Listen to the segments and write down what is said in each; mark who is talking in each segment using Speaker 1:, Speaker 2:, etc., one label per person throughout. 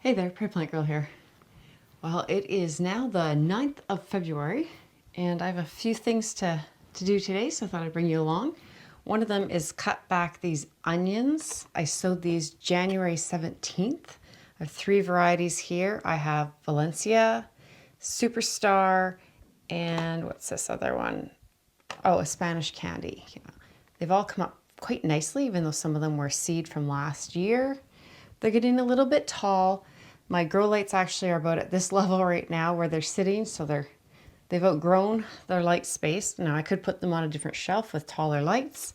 Speaker 1: Hey there, Prairie Plant Girl here. Well, it is now the 9th of February, and I have a few things to do today, so I thought I'd bring you along. One of them is cut back these onions. I sowed these January 17th. I have 3 varieties here. I have Valencia, Superstar, and what's this other one? Oh, a Spanish Candy. Yeah. They've all come up quite nicely, even though some of them were seed from last year. They're getting a little bit tall. My grow lights actually are about at this level right now where they're sitting, so they've outgrown their light space. Now I could put them on a different shelf with taller lights,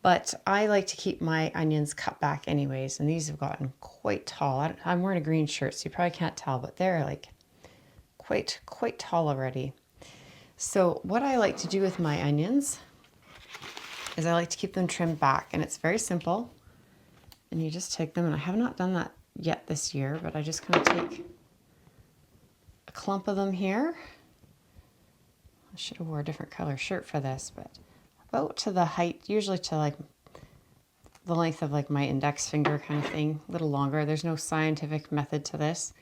Speaker 1: but I like to keep my onions cut back anyways, and these have gotten quite tall. I'm wearing a green shirt, so you probably can't tell, but they're like quite tall already. So what I like to do with my onions is I like to keep them trimmed back, and it's very simple. And you just take them, and I have not done that yet this year, but I just kind of take a clump of them here. I should have wore a different color shirt for this, but about to the height, usually to like the length of like my index finger kind of thing, a little longer. There's no scientific method to this.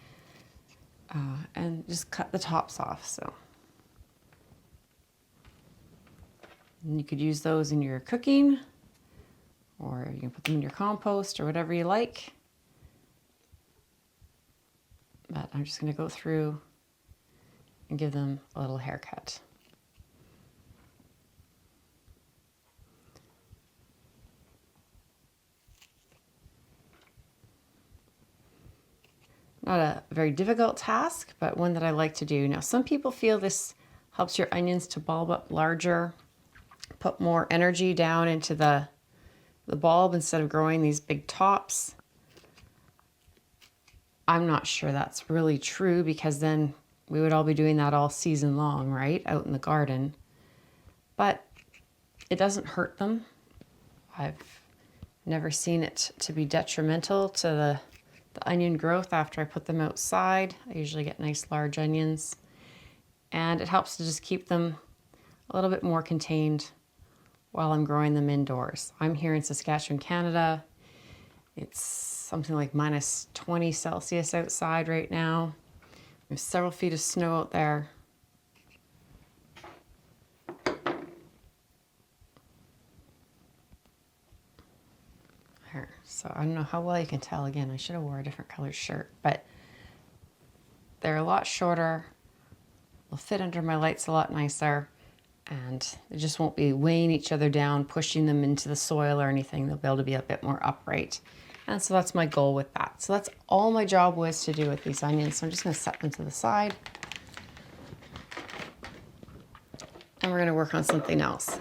Speaker 1: And just cut the tops off. So and you could use those in your cooking, or you can put them in your compost or whatever you like. But I'm just going to go through and give them a little haircut. Not a very difficult task, but one that I like to do. Now, some people feel this helps your onions to bulb up larger, put more energy down into the bulb instead of growing these big tops. I'm not sure that's really true, because then we would all be doing that all season long, right? Out in the garden. But it doesn't hurt them. I've never seen it to be detrimental to the onion growth after I put them outside. I usually get nice large onions. And it helps to just keep them a little bit more contained while I'm growing them indoors. I'm here in Saskatchewan, Canada. It's something like minus 20 Celsius outside right now. There's several feet of snow out there. Here. So I don't know how well you can tell. Again, I should have wore a different colored shirt, but they're a lot shorter. They'll fit under my lights a lot nicer. And they just won't be weighing each other down, pushing them into the soil or anything. They'll be able to be a bit more upright. And so that's my goal with that. So that's all my job was to do with these onions. So I'm just going to set them to the side. And we're going to work on something else.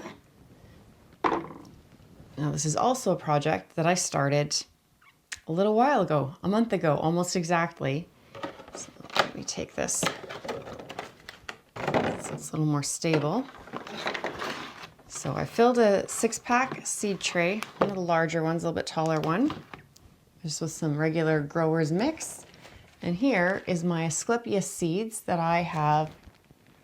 Speaker 1: Now, this is also a project that I started a little while ago, a month ago, almost exactly. So let me take this so it's a little more stable. So I filled a 6-pack seed tray, one of the larger ones, a little bit taller one, just with some regular growers mix. And here is my Asclepias seeds that I have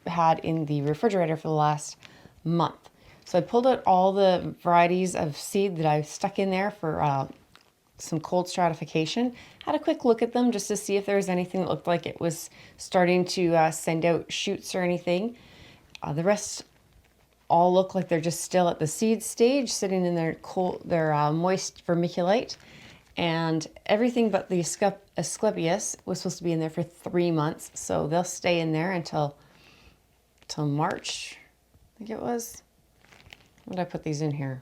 Speaker 1: had in the refrigerator for the last month. So I pulled out all the varieties of seed that I've stuck in there for some cold stratification. Had a quick look at them just to see if there was anything that looked like it was starting to send out shoots or anything. The rest all look like they're just still at the seed stage, sitting in their moist vermiculite. And everything but the Asclepias was supposed to be in there for 3 months, so they'll stay in there until March, I think it was. When did I put these in here?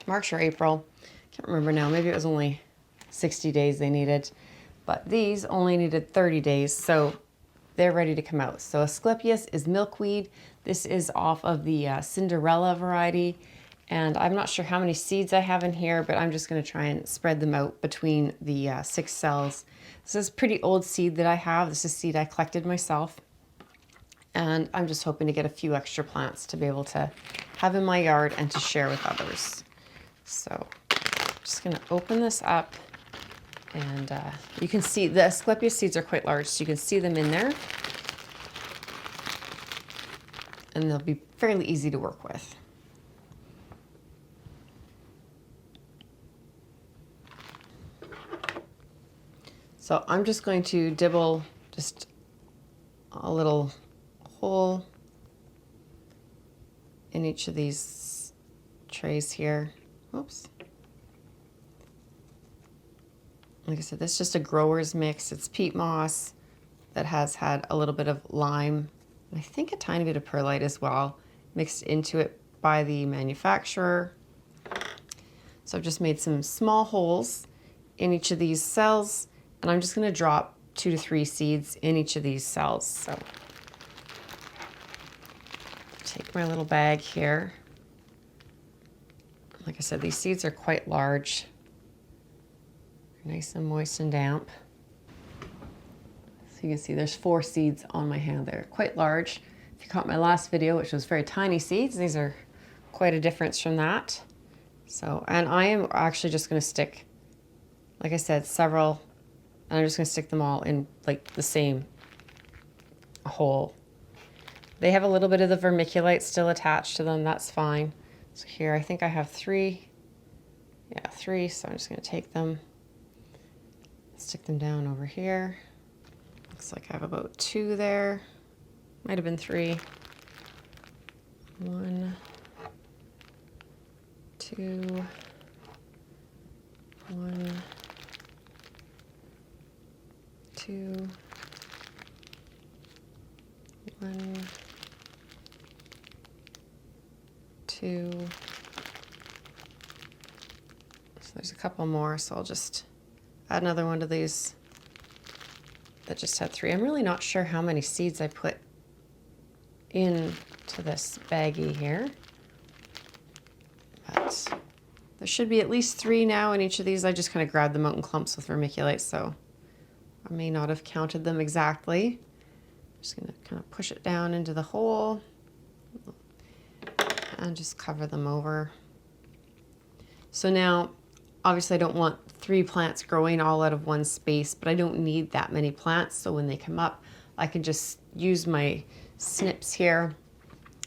Speaker 1: March or April. Can't remember now. Maybe it was only 60 days they needed. But these only needed 30 days, so they're ready to come out. So Asclepias is milkweed. This is off of the Cinderella variety. And I'm not sure how many seeds I have in here, but I'm just going to try and spread them out between the 6 cells. This is pretty old seed that I have. This is seed I collected myself. And I'm just hoping to get a few extra plants to be able to have in my yard and to share with others. So I'm just going to open this up, and you can see the Asclepias seeds are quite large, so you can see them in there. And they'll be fairly easy to work with. So I'm just going to dibble just a little hole in each of these trays here. Oops. Like I said, this is just a grower's mix. It's peat moss that has had a little bit of lime, and I think a tiny bit of perlite as well, mixed into it by the manufacturer. So I've just made some small holes in each of these cells, and I'm just going to drop 2 to 3 seeds in each of these cells. So take my little bag here. Like I said, these seeds are quite large. They're nice and moist and damp. So you can see there's 4 seeds on my hand. They're quite large. If you caught my last video, which was very tiny seeds, these are quite a difference from that. So, and I am actually just going to stick, like I said, several, and I'm just going to stick them all in like the same hole. They have a little bit of the vermiculite still attached to them. That's fine. So here, I think I have 3. Yeah, 3. So I'm just going to take them, stick them down over here. Looks like I have about 2 there. Might have been 3. 1, 2, 1, 2, 1, 2. So there's a couple more, so I'll just add another one to these that just had 3. I'm really not sure how many seeds I put into this baggie here, but there should be at least 3 now in each of these. I just kind of grabbed them out in clumps with vermiculite, so I may not have counted them exactly. I'm just going to kind of push it down into the hole and just cover them over. So now, obviously I don't want 3 plants growing all out of one space, but I don't need that many plants, so when they come up, I can just use my snips here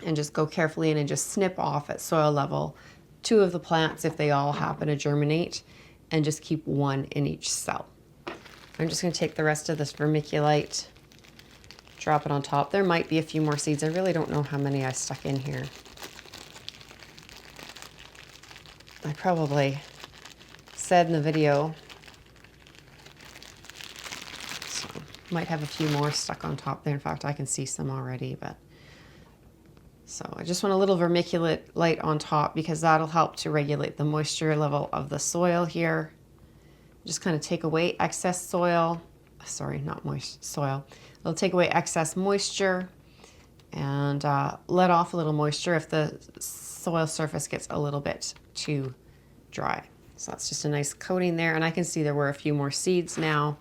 Speaker 1: and just go carefully in and just snip off at soil level 2 of the plants if they all happen to germinate, and just keep 1 in each cell. I'm just going to take the rest of this vermiculite, drop it on top. There might be a few more seeds. I really don't know how many I stuck in here. I probably said in the video, so might have a few more stuck on top there. In fact, I can see some already, but so I just want a little vermiculite on top because that'll help to regulate the moisture level of the soil here. Just kind of take away excess soil, sorry, not moist soil. It'll take away excess moisture and let off a little moisture if the soil surface gets a little bit too dry. So that's just a nice coating there, and I can see there were a few more seeds now.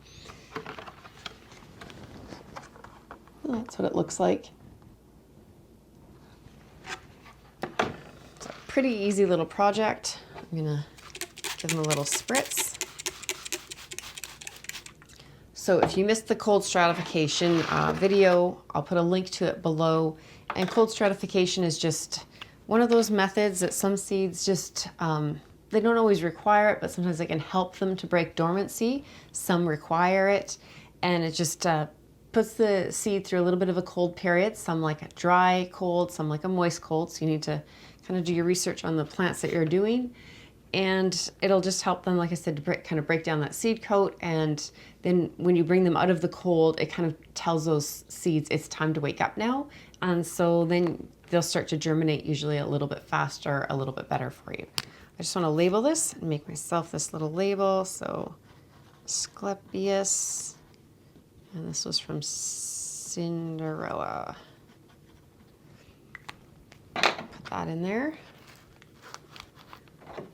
Speaker 1: That's what it looks like. It's a pretty easy little project. I'm gonna give them a little spritz. So if you missed the cold stratification video, I'll put a link to it below. And cold stratification is just one of those methods that some seeds just, they don't always require it, but sometimes they can help them to break dormancy. Some require it, and it just puts the seed through a little bit of a cold period. Some like a dry cold, some like a moist cold. So you need to kind of do your research on the plants that you're doing. And it'll just help them, like I said, to kind of break down that seed coat. And then when you bring them out of the cold, it kind of tells those seeds it's time to wake up now. And so then they'll start to germinate usually a little bit faster, a little bit better for you. I just want to label this and make myself this little label. So Asclepias, and this was from Cinderella. Put that in there.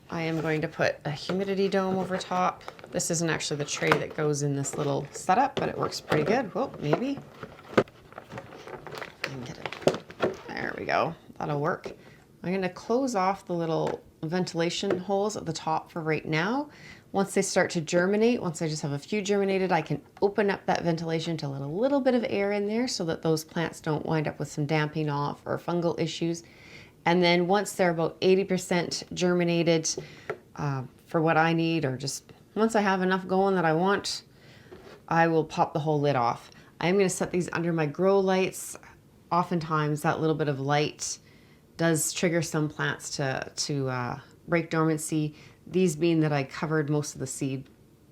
Speaker 1: I am going to put a humidity dome over top. This isn't actually the tray that goes in this little setup, but it works pretty good. Whoa, maybe. And get it. There we go. That'll work. I'm going to close off the little ventilation holes at the top for right now. Once they start to germinate, once I just have a few germinated, I can open up that ventilation to let a little bit of air in there so that those plants don't wind up with some damping off or fungal issues. And then once they're about 80% germinated for what I need, or just once I have enough going that I want, I will pop the whole lid off. I am going to set these under my grow lights. Oftentimes that little bit of light does trigger some plants to break dormancy. These being that I covered most of the seed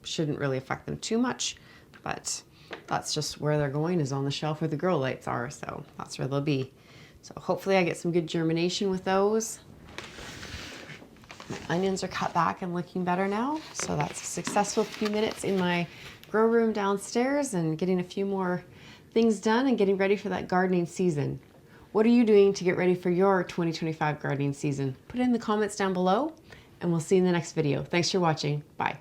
Speaker 1: shouldn't really affect them too much, but that's just where they're going, is on the shelf where the grow lights are, so that's where they'll be. So hopefully I get some good germination with those. My onions are cut back and looking better now, so that's a successful few minutes in my grow room downstairs and getting a few more things done and getting ready for that gardening season. What are you doing to get ready for your 2025 gardening season? Put it in the comments down below, and we'll see you in the next video. Thanks for watching. Bye.